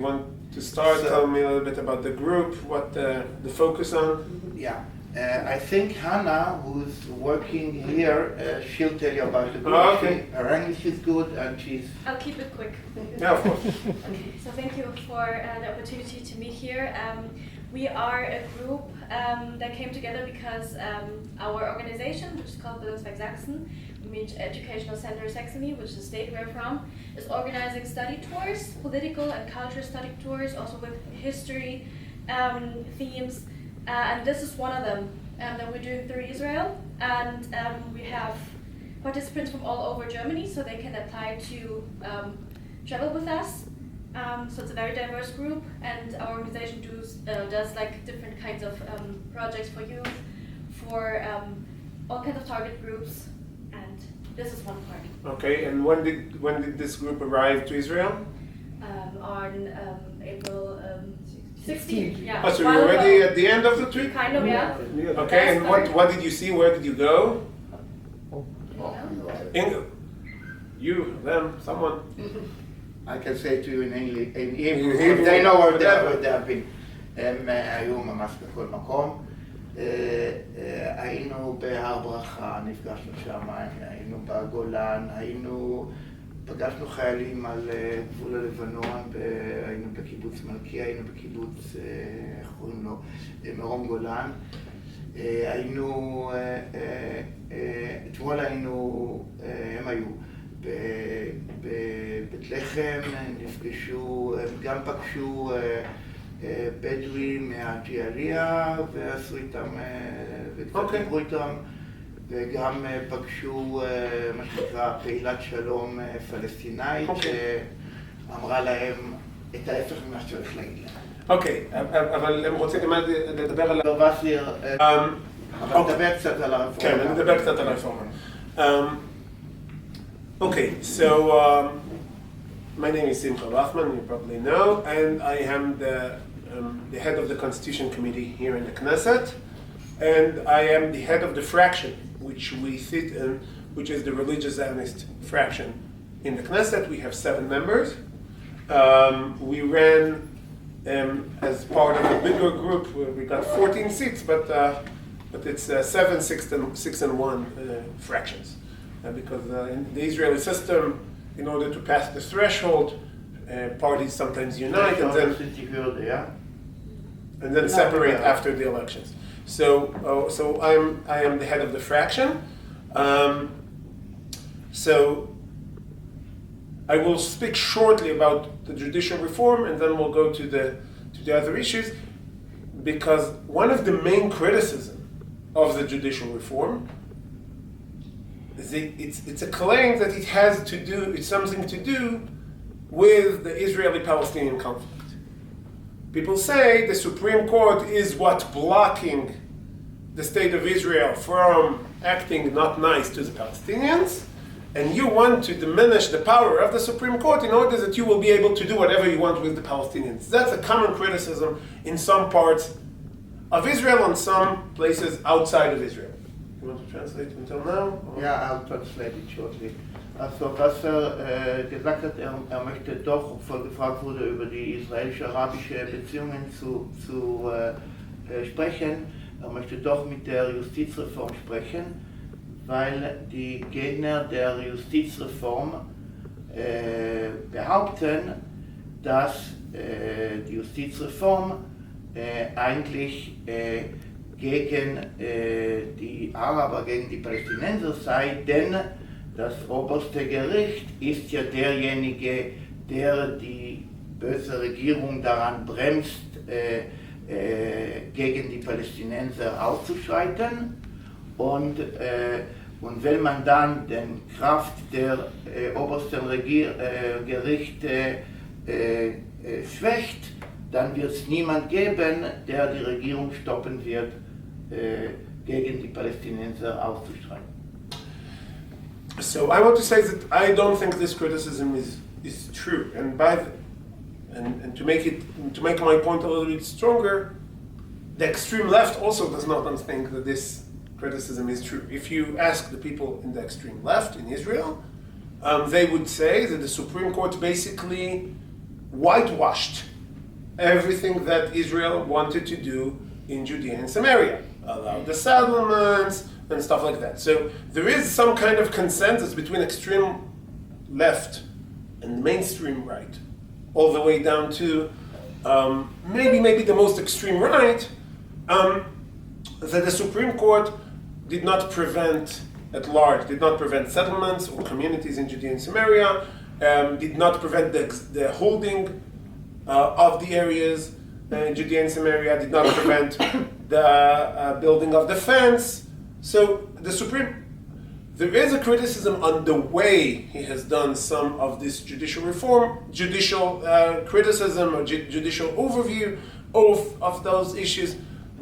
You want to start? Tell me a little bit about the group, what the focus on? Yeah, I think Hannah, who's working here, she'll tell you about the group. Oh, okay. Her English is good and she's... I'll keep it quick. Yeah, of course. Okay, so thank you for the opportunity to meet here. We are a group that came together because our organization, which is called Bildungswerk Sachsen, Educational Center Saxony, which is the state we're from, is organizing study tours, political and cultural study tours, also with history themes, and this is one of them that we're doing through Israel, and we have participants from all over Germany, so they can apply to travel with us. So it's a very diverse group, and our organization does like different kinds of projects for youth, for all kinds of target groups, and this is one part. Okay, and when did this group arrive to Israel? On April 16th. Yeah. Oh, so you're already at the end of the trip? Kind of, yeah. Okay, and what did you see? Where did you go? You, them, someone. I can say to you in English, in Hebrew, they know where they have been. הם היו ממש בכל מקום. היינו בהר ברכה, נפגשנו שם, היינו בגולן, פגשנו חיילים על גבול הלבנון, היינו בקיבוץ מלכי, היינו בקיבוץ, איך קוראים לו, מרום גולן. אתמול הם היו בבית לחם, נפגשו, גם פגשו בדואים מהג'יאליה ועשו איתם, וקצת דיברו איתם, וגם פגשו מה שנקרא פעילת שלום פלסטינאית, שאמרה להם את ההפך ממה שצריך להגיד להם. אוקיי, אבל הם רוצים לדבר על... אבל נדבר קצת על הרפורמה. כן, נדבר קצת על הרפורמה. Okay, so my name is Simcha Rotman, you probably know, and I am the head of the Constitution Committee here in the Knesset, and I am the head of the fraction which we sit in, which is the religious Zionist fraction in the Knesset. We have 7 members. We ran as part of a bigger group where we got 14 seats, but it's 7, 6 and 1 fractions. Because in the Israeli system, in order to pass the threshold, parties sometimes unite and then separate after the elections. So I am the head of the fraction. So I will speak shortly about the judicial reform, and then we'll go to the other issues, because one of the main criticisms of the judicial reform it's a claim that it's something to do with the Israeli-Palestinian conflict. People say the Supreme Court is what's blocking the state of Israel from acting not nice to the Palestinians, and you want to diminish the power of the Supreme Court in order that you will be able to do whatever you want with the Palestinians. That's a common criticism in some parts of Israel and some places outside of Israel. You want to translate until now? Yeah, I'll translate it shortly. Also, was gesagt hat, möchte doch, obwohl gefragt wurde, über die israelisch-arabische Beziehungen zu sprechen, möchte doch mit der Justizreform sprechen, weil die Gegner der Justizreform behaupten, dass die Justizreform eigentlich gegen die Araber, gegen die Palästinenser sei, denn das oberste Gericht ist ja derjenige, der die böse Regierung daran bremst, gegen die Palästinenser auszuschreiten. Und wenn man dann den Kraft der obersten Gerichte schwächt, dann wird es niemand geben, der die Regierung stoppen wird, gegen die Palästinenser auszustreiten. So I want to say that I don't think this criticism is true, and to make my point a little bit stronger, the extreme left also does not think that this criticism is true. If you ask the people in the extreme left in Israel, they would say that the Supreme Court basically whitewashed everything that Israel wanted to do in Judea and Samaria, allow the settlements and stuff like that. So there is some kind of consensus between extreme left and mainstream right, all the way down to maybe the most extreme right, that the Supreme Court did not prevent settlements or communities in Judea and Samaria, did not prevent the holding of the areas in Judea and Samaria, did not prevent the building of the fence. So there is a criticism on the way he has done some of this judicial reform, judicial criticism or judicial overview of those issues.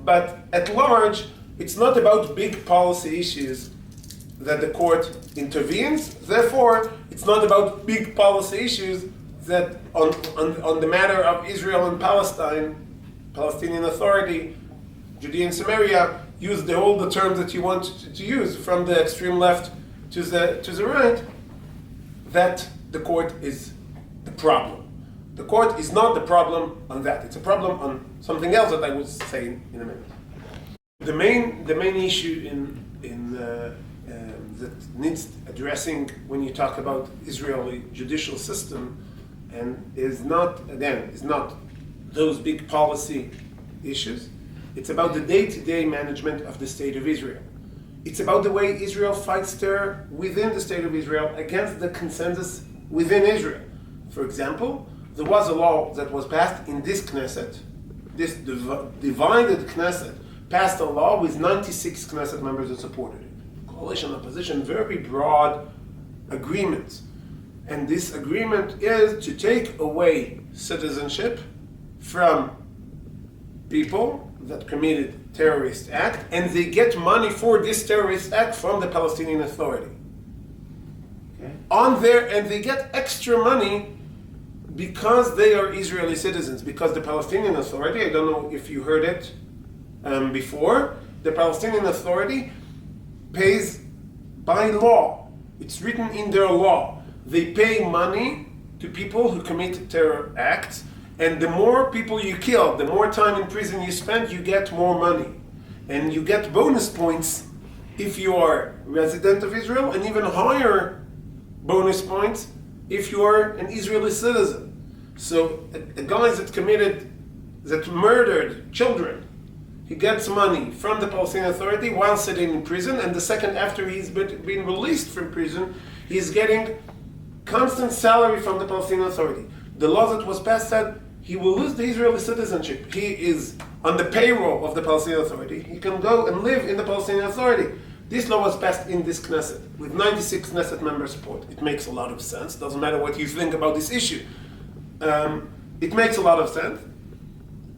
But at large, it's not about big policy issues that the court intervenes. Therefore, it's not about big policy issues that on the matter of Israel and Palestine, Palestinian Authority, Judea and Samaria, use all the terms that you want to use, from the extreme left to the right, that the court is the problem. The court is not the problem on that. It's a problem on something else that I will say in a minute. The main issue that needs addressing when you talk about Israeli judicial system, and is not those big policy issues. It's about the day-to-day management of the State of Israel. It's about the way Israel fights terror within the State of Israel against the consensus within Israel. For example, there was a law that was passed in this Knesset, this divided Knesset, passed a law with 96 Knesset members that supported it. Coalition, opposition, very broad agreement. And this agreement is to take away citizenship from people that committed terrorist act, and they get money for this terrorist act from the Palestinian Authority. Okay. And they get extra money because they are Israeli citizens, because the Palestinian Authority, I don't know if you heard it before, the Palestinian Authority pays by law. It's written in their law. They pay money to people who commit terror acts, and the more people you kill, the more time in prison you spend, you get more money. And you get bonus points if you are resident of Israel, and even higher bonus points if you are an Israeli citizen. So a guy that murdered children, he gets money from the Palestinian Authority while sitting in prison, and the second after he's been released from prison, he's getting constant salary from the Palestinian Authority. The law that was passed said he will lose the Israeli citizenship. He is on the payroll of the Palestinian Authority. He can go and live in the Palestinian Authority. This law was passed in this Knesset with 96 Knesset member support. It makes a lot of sense. Doesn't matter what you think about this issue. It makes a lot of sense.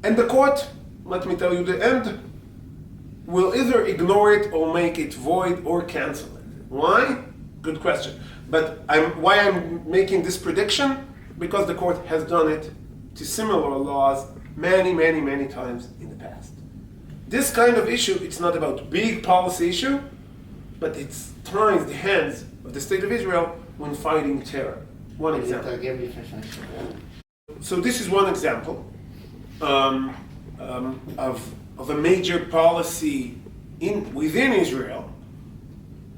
And the court, let me tell you the end, will either ignore it or make it void or cancel it. Why? Good question. But why I'm making this prediction? Because the court has done it to similar laws many times in the past. This kind of issue, it's not about big policy issue, but it ties the hands of the State of Israel when fighting terror. One example. So this is one example of a major policy within Israel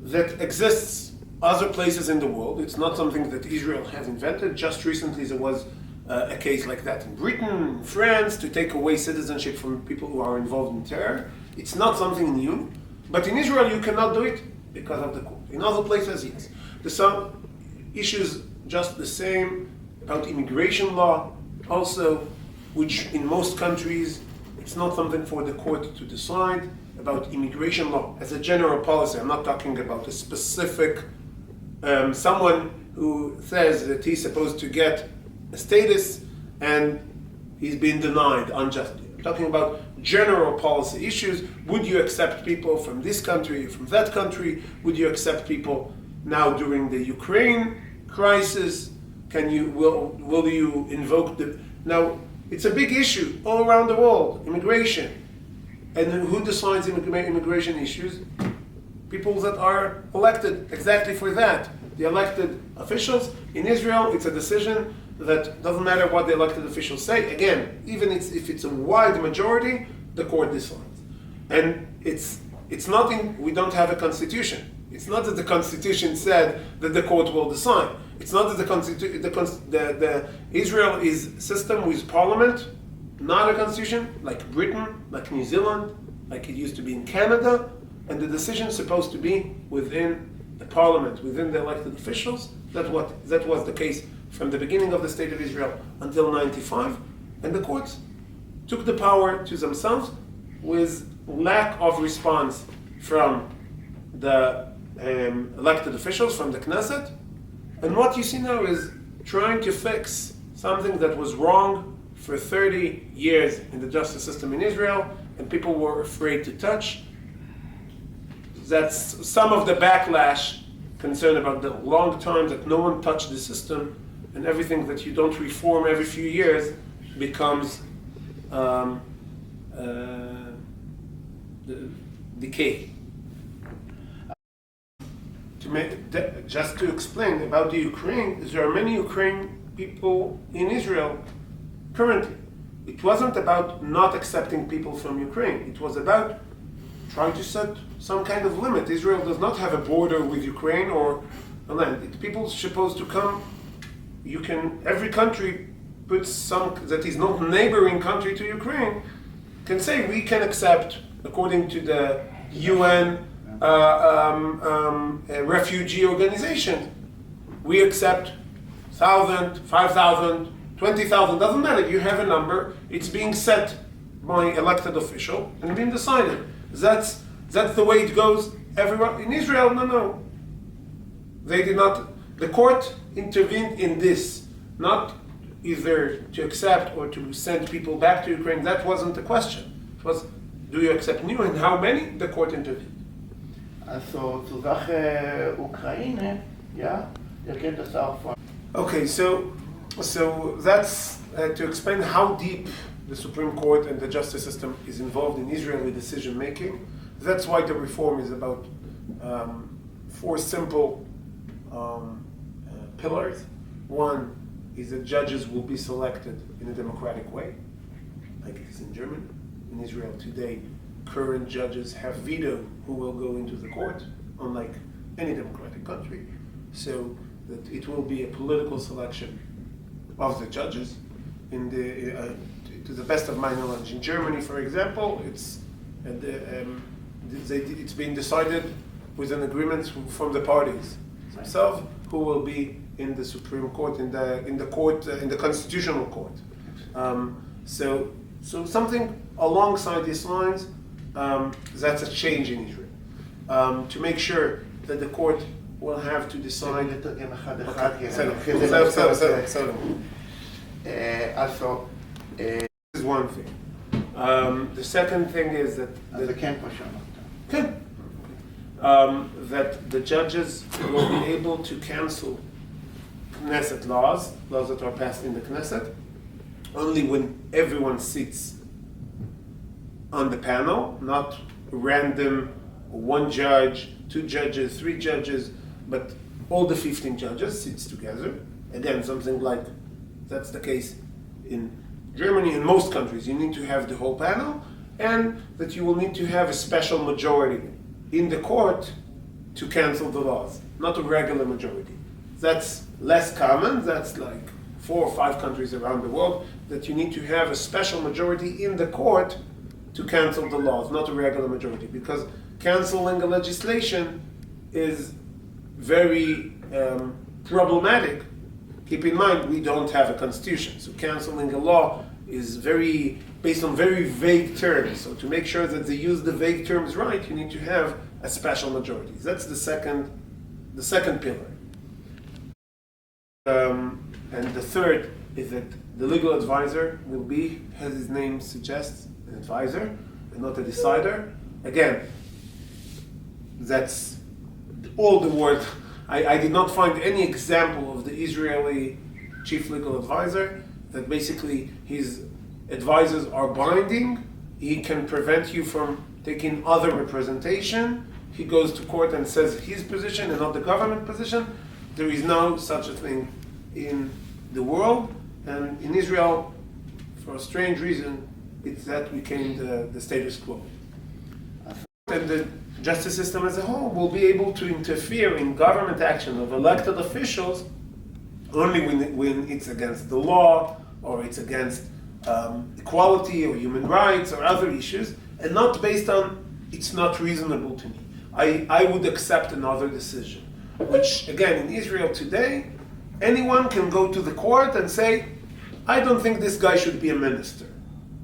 that exists other places in the world. It's not something that Israel has invented. Just recently there was a case like that in Britain, France, to take away citizenship from people who are involved in terror. It's not something new, but in Israel you cannot do it because of the court. In other places, yes. There's some issues just the same about immigration law also, which in most countries it's not something for the court to decide. About immigration law as a general policy, I'm not talking about a specific someone who says that he's supposed to get a status and he's been denied unjustly. I'm talking about general policy issues. Would you accept people from this country, from that country? Would you accept people now during the Ukraine crisis? Will you invoke now it's a big issue all around the world, immigration. And who decides immigration issues? People that are elected exactly for that. The elected officials. In Israel, it's a decision that doesn't matter what the elected officials say, again, even if it's a wide majority, the court decides. And it's not we don't have a constitution. It's not that the constitution said that the court will decide. It's not that the Israel is system with parliament, not a constitution, like Britain, like New Zealand, like it used to be in Canada, and the decision is supposed to be within the parliament, within the elected officials. That was the case from the beginning of the State of Israel until 1995, and the courts took the power to themselves with lack of response from the elected officials, from the Knesset. And what you see now is trying to fix something that was wrong for 30 years in the justice system in Israel, and people were afraid to touch. That's some of the backlash concerned about the long time that no one touched the system, and everything that you don't reform every few years becomes decay. Just to explain about the Ukraine, there are many Ukrainian people in Israel currently. It wasn't about not accepting people from Ukraine. It was about trying to set some kind of limit. Israel does not have a border with Ukraine or a land. People supposed to come. Every country puts some that is not neighboring country to Ukraine can say we can accept, according to the UN refugee organization, we accept 1,000, 5,000, 20,000, doesn't matter. You have a number. It's being set by elected official and being decided. That's the way it goes everywhere. In Israel, no. They did not. The court intervened in this, not either to accept or to send people back to Ukraine. That wasn't the question. It was, do you accept new and how many? The court intervened. Also zur Sache Ukraine, ja, ihr kennt das auch von. Okay, so that's to explain how deep the Supreme Court and the justice system is involved in Israeli decision making. That's why the reform is about 4 simple pillars. One is that judges will be selected in a democratic way, like it is in Germany. In Israel today, current judges have veto who will go into the court, unlike any democratic country. So that it will be a political selection of the judges. To the best of my knowledge, in Germany, for example, it's being decided with an agreement from the parties themselves who will be in the Supreme Court, in the Constitutional Court. So something alongside these lines. That's a change in Israel. To make sure that the court will have to decide. This is one thing. The second thing is that that the judges will be able to cancel Knesset laws that are passed in the Knesset, only when everyone sits on the panel, not random, 1 judge, 2 judges, 3 judges, but all the 15 judges sits together. Again, something like that's the case in Germany and most countries. You need to have the whole panel, and that you will need to have a special majority in the court to cancel the laws, not a regular majority. That's less common. That's like 4 or 5 countries around the world that you need to have a special majority in the court to cancel the laws, not a regular majority, because canceling a legislation is very problematic. Keep in mind, we don't have a constitution, so canceling a law is based on very vague terms. So to make sure that they use the vague terms right, you need to have a special majority. That's the second pillar. And the third is that the legal advisor will be, as his name suggests, an advisor and not a decider. Again, that's all the word. I did not find any example of the Israeli chief legal advisor that basically his advisors are binding. He can prevent you from taking other representation. He goes to court and says his position and not the government position. There is no such a thing in the world, and in Israel, for a strange reason, that became the status quo. And the justice system as a whole will be able to interfere in government action of elected officials only when it's against the law, or it's against equality or human rights or other issues, and not based on it's not reasonable to me. I would accept another decision, which again in Israel today, anyone can go to the court and say, I don't think this guy should be a minister.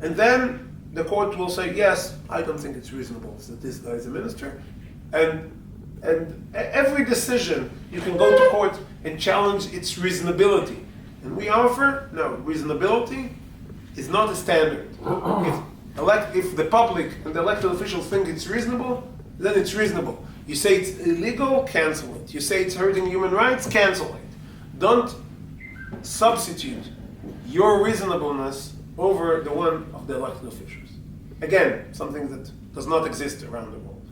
And then the court will say, yes, I don't think it's reasonable that this guy is a minister. And every decision, you can go to court and challenge its reasonability. And we offer, no, reasonability is not a standard. If the public and the elected officials think it's reasonable, then it's reasonable. You say it's illegal, cancel it. You say it's hurting human rights, cancel it. Don't substitute your reasonableness over the one of the elected officials. Again, something that does not exist around the world.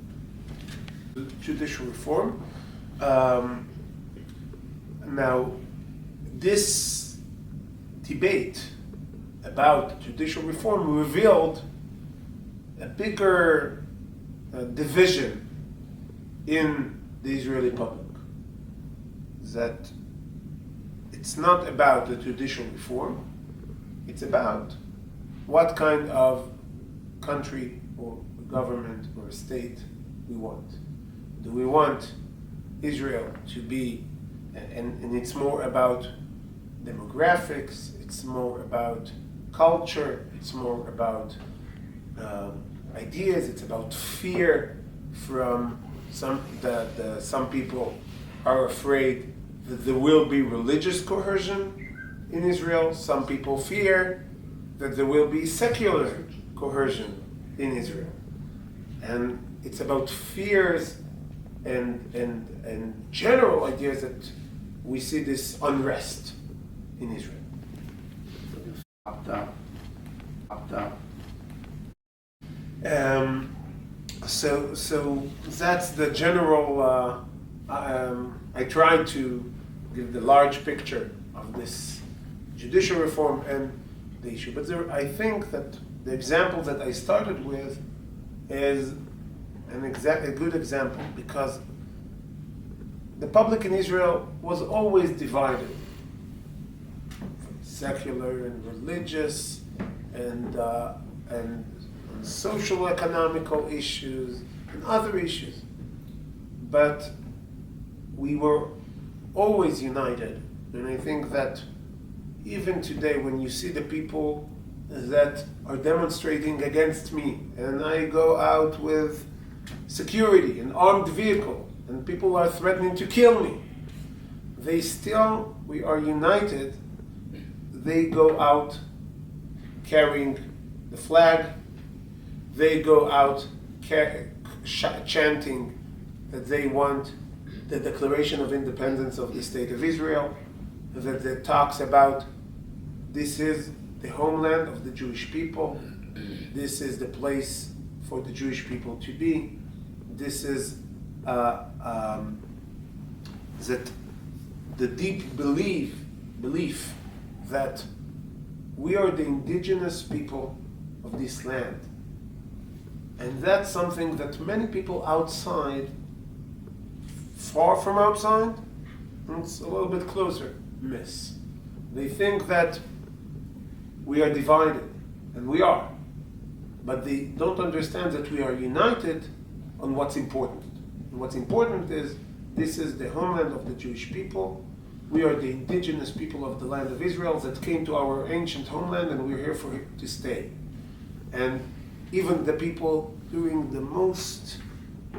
Judicial reform. Now, this debate about judicial reform revealed a bigger division in the Israeli public. That it's not about the judicial reform, it's about what kind of country or government or state we want. Do we want Israel to be, and it's more about demographics, it's more about culture, it's more about ideas, it's about fear from some people are afraid that there will be religious coercion in Israel. Some people fear that there will be secular coercion in Israel. And it's about fears and general ideas that we see this unrest in Israel. So that's the general. I tried to give the large picture of this judicial reform and the issue, but I think that the example that I started with is a good example, because the public in Israel was always divided, secular and religious, and social economical issues and other issues. But we were always united, and I think that even today when you see the people that are demonstrating against me, and I go out with security, an armed vehicle, and people are threatening to kill me, we are united. They go out carrying the flag, they go out chanting that they want the Declaration of Independence of the State of Israel, that talks about this is the homeland of the Jewish people, this is the place for the Jewish people to be, this is that the deep belief that we are the indigenous people of this land. And that's something that many people outside, far from outside, and it's a little bit closer, miss. They think that we are divided, and we are. But they don't understand that we are united on what's important. And what's important is, this is the homeland of the Jewish people. We are the indigenous people of the land of Israel that came to our ancient homeland, and we're here for it to stay. And even the people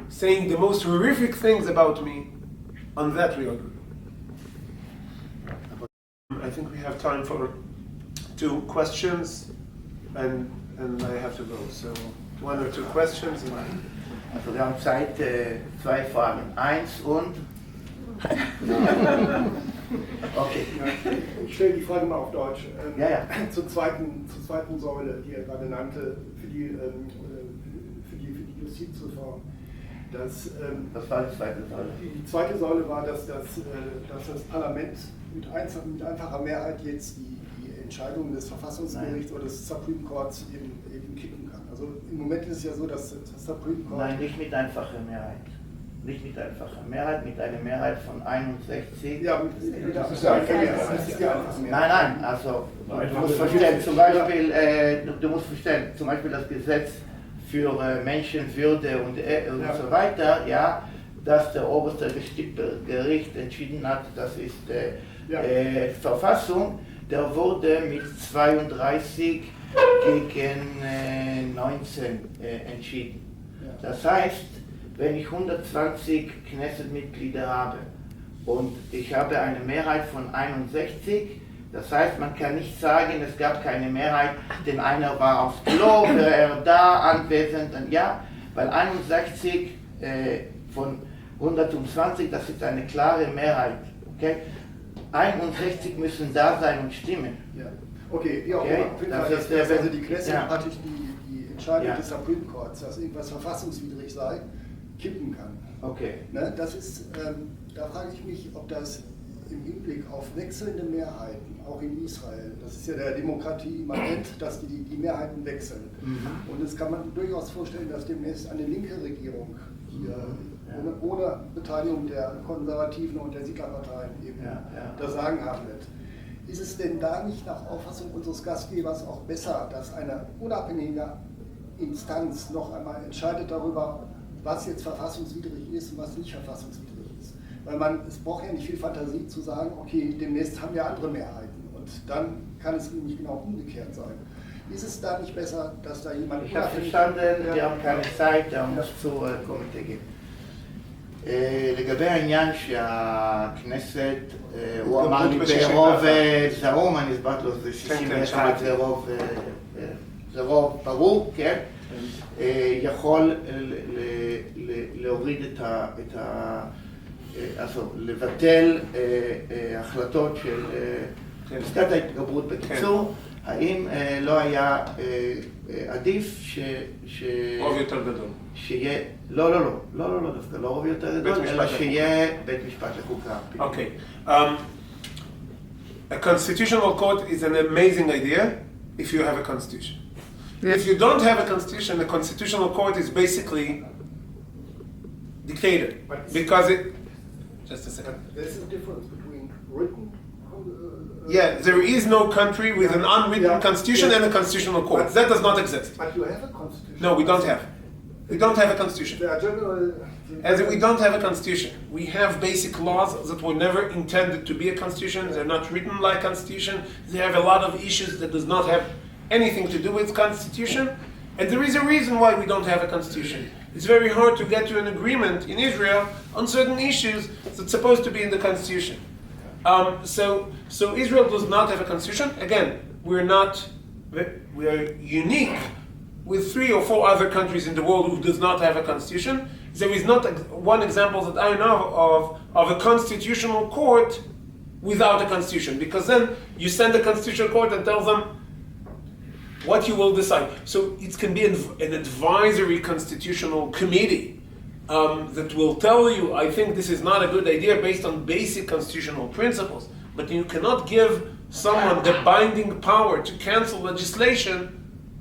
saying the most horrific things about me, on that we agree. I think we have time for 2 questions, and I have to go. So 1 or 2 questions. Also wir haben Zeit, 2 Fragen. 1 und? Okay. Ich stelle die Frage mal auf Deutsch. Ja. Zur zweiten Säule, die er gerade nannte, für die Justizreform. Was war die zweite Säule? Die zweite Säule war, dass das Parlament mit einfacher Mehrheit jetzt die Entscheidungen des Verfassungsgerichts oder des Supreme Courts eben kippen kann. Also im Moment ist es ja so, dass das Supreme Court... Nein, nicht mit einfacher Mehrheit. Nicht mit einfacher Mehrheit, mit einer Mehrheit von 61. Ja, das ist ja einfache Mehrheit. Nein, also du musst verstehen, zum Beispiel, das Gesetz für Menschenwürde und so weiter, ja, dass der oberste Gericht entschieden hat, das ist Verfassung, der wurde mit 32 gegen 19 entschieden. Das heißt, wenn ich 120 Knesset-Mitglieder habe und ich habe eine Mehrheit von 61, das heißt, man kann nicht sagen, es gab keine Mehrheit, denn einer war aufs Klo, wäre er da anwesend, ja, weil 61 von 120, das ist eine klare Mehrheit, okay? 61 müssen da sein und stimmen. Ja. Okay, wie auch immer. Also die Knesset hatte ich die Entscheidung des Supreme Courts, dass irgendwas verfassungswidrig sei, kippen kann. Okay. Ne, das ist, da frage ich mich, ob das im Hinblick auf wechselnde Mehrheiten, auch in Israel, das ist ja der Demokratie immanent, dass die Mehrheiten wechseln. Mhm. Und es kann man durchaus vorstellen, dass demnächst eine linke Regierung hier ohne Beteiligung der Konservativen und der Siedlerparteien eben das Sagen haben wird. Ist es denn da nicht nach Auffassung unseres Gastgebers auch besser, dass eine unabhängige Instanz noch einmal entscheidet darüber, was jetzt verfassungswidrig ist und was nicht verfassungswidrig ist? Weil es braucht ja nicht viel Fantasie zu sagen, okay, demnächst haben wir andere Mehrheiten und dann kann es nämlich genau umgekehrt sein. Ist es da nicht besser, dass da jemand... Ich habe verstanden, wir haben keine Zeit, der muss zur Komitee gehen. לגבי העניין שהכנסת, הוא אמר לי ברוב זרום, אני הסברתי לו, זה 61, זה רוב ברור, כן? יכול להוריד לבטל החלטות של פסקת ההתגברות. בקיצור, האם לא היה עדיף רוב יותר גדול. שיהיה, לא, דווקא לא רוב יותר גדול, אלא שיהיה בית משפט לחוקה. Okay. A constitutional court is an amazing idea if you have a constitution. If you don't have a constitution, a constitutional court is basically dictator. Because it... Just a second. There's a difference between written... Yeah, there is no country with an unwritten constitution and a constitutional court. That does not exist. But you have a constitution. No, we don't have. We don't have a constitution. There are general... As we don't have a constitution. We have basic laws that were never intended to be a constitution. They're not written like constitution. They have a lot of issues that does not have anything to do with constitution. And there is a reason why we don't have a constitution. It's very hard to get to an agreement in Israel on certain issues that's supposed to be in the constitution. So Israel does not have a constitution. Again, we are unique with 3 or 4 other countries in the world who does not have a constitution. There is not one example that I know of a constitutional court without a constitution, because then you send the constitutional court and tell them what you will decide. So it can be an advisory constitutional committee that will tell you, I think this is not a good idea based on basic constitutional principles, but you cannot give someone the binding power to cancel legislation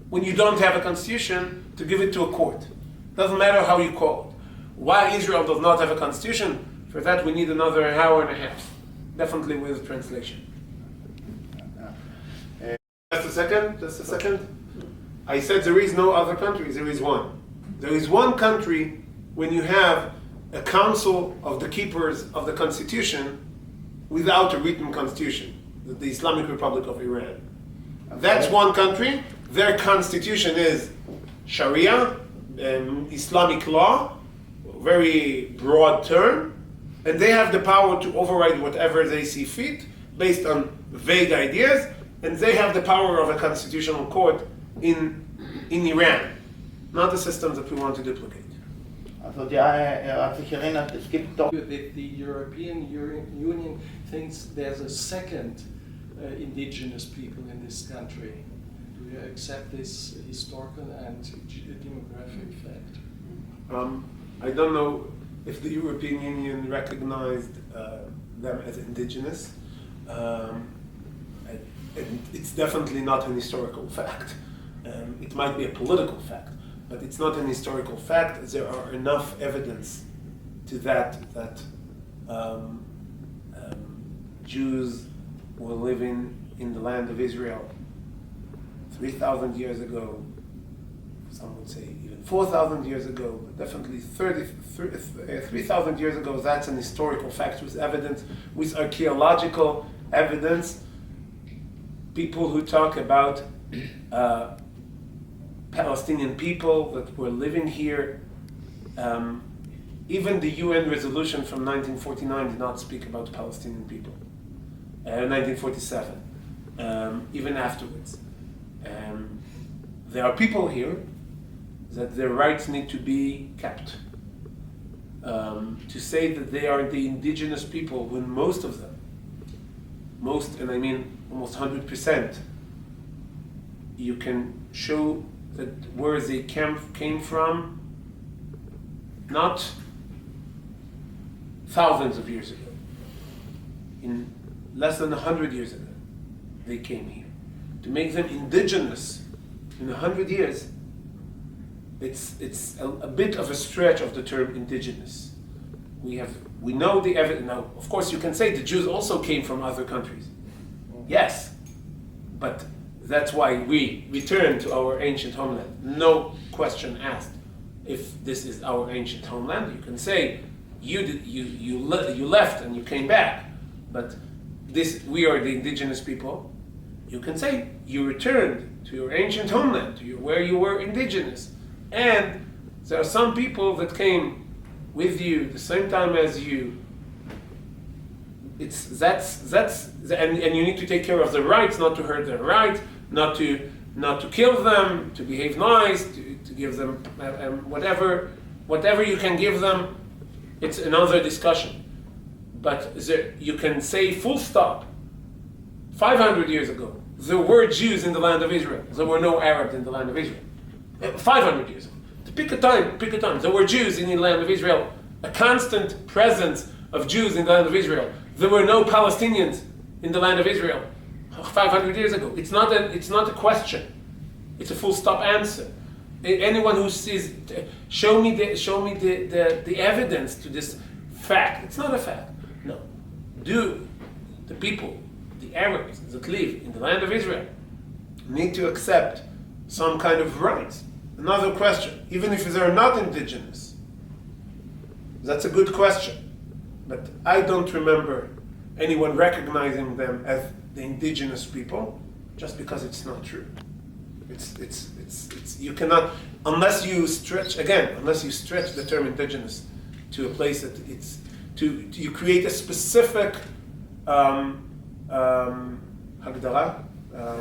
when you don't have a constitution to give it to a court. Doesn't matter how you call it. Why Israel does not have a constitution, for that we need another hour and a half, definitely with translation. Just a second. I said there is no other country, there is one. There is one country when you have a council of the keepers of the constitution without a written constitution, the Islamic Republic of Iran. That's one country. Their constitution is Sharia, Islamic law, very broad term, and they have the power to override whatever they see fit based on vague ideas, and they have the power of a constitutional court in Iran, not the system that we want to duplicate. The European Union thinks there's a second indigenous people in this country. Do you accept this historical and demographic fact? I don't know if the European Union recognized them as indigenous. and it's definitely not an historical fact. It might be a political fact, but it's not an historical fact. There are enough evidence to that Jews were living in the land of Israel 3,000 years ago. Some would say even 4,000 years ago, but definitely 3,000 years ago. That's an historical fact with evidence, with archaeological evidence. People who talk about Palestinian people that were living here. Even the UN resolution from 1949 did not speak about Palestinian people. 1947, even afterwards. There are people here that their rights need to be kept. To say that they are the indigenous people, when most of them, and I mean almost 100%, you can show that where they came from, not thousands of years ago, in less than 100 years ago, they came here. To make them indigenous in 100 years, it's a bit of a stretch of the term indigenous. We know the evidence. Now, of course, you can say the Jews also came from other countries. Yes, but that's why we return to our ancient homeland. No question asked if this is our ancient homeland. You can say you left and you came back, but we are the indigenous people. You can say you returned to your ancient homeland, where you were indigenous. And there are some people that came with you the same time as you. And you need to take care of their rights, not to hurt their rights, not to kill them, to behave nice, to give them whatever you can give them. It's another discussion. But you can say full stop. 500 years ago, there were Jews in the land of Israel. There were no Arabs in the land of Israel. 500 years ago. Pick a time. There were Jews in the land of Israel. A constant presence of Jews in the land of Israel. There were no Palestinians in the land of Israel 500 years ago. It's not a question. It's a full stop answer. Anyone who sees, show me the evidence to this fact. It's not a fact. No. Do the people, the Arabs that live in the land of Israel, need to accept some kind of rights? Another question. Even if they're not indigenous, that's a good question. But I don't remember anyone recognizing them as the indigenous people, just because it's not true. It's you cannot, unless you stretch the term indigenous to a place that you create a specific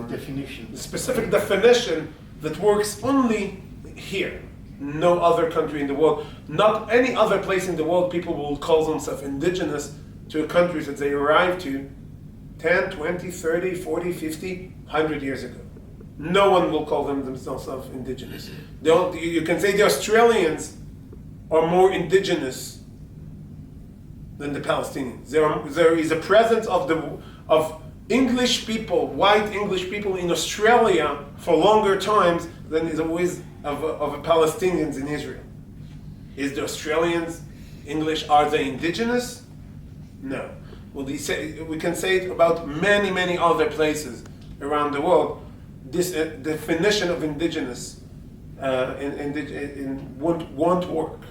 definition. A specific definition that works only here. No other country in the world, not any other place in the world, people will call themselves indigenous to a country that they arrived to 10, 20, 30, 40, 50, 100 years ago. No one will call themselves indigenous. You can say the Australians are more indigenous than the Palestinians. There is a presence of English people, white English people in Australia for longer times than is always of Palestinians in Israel. Is the Australians English? Are they indigenous? No. Well, we can say it about many, many other places around the world. This definition of indigenous won't work.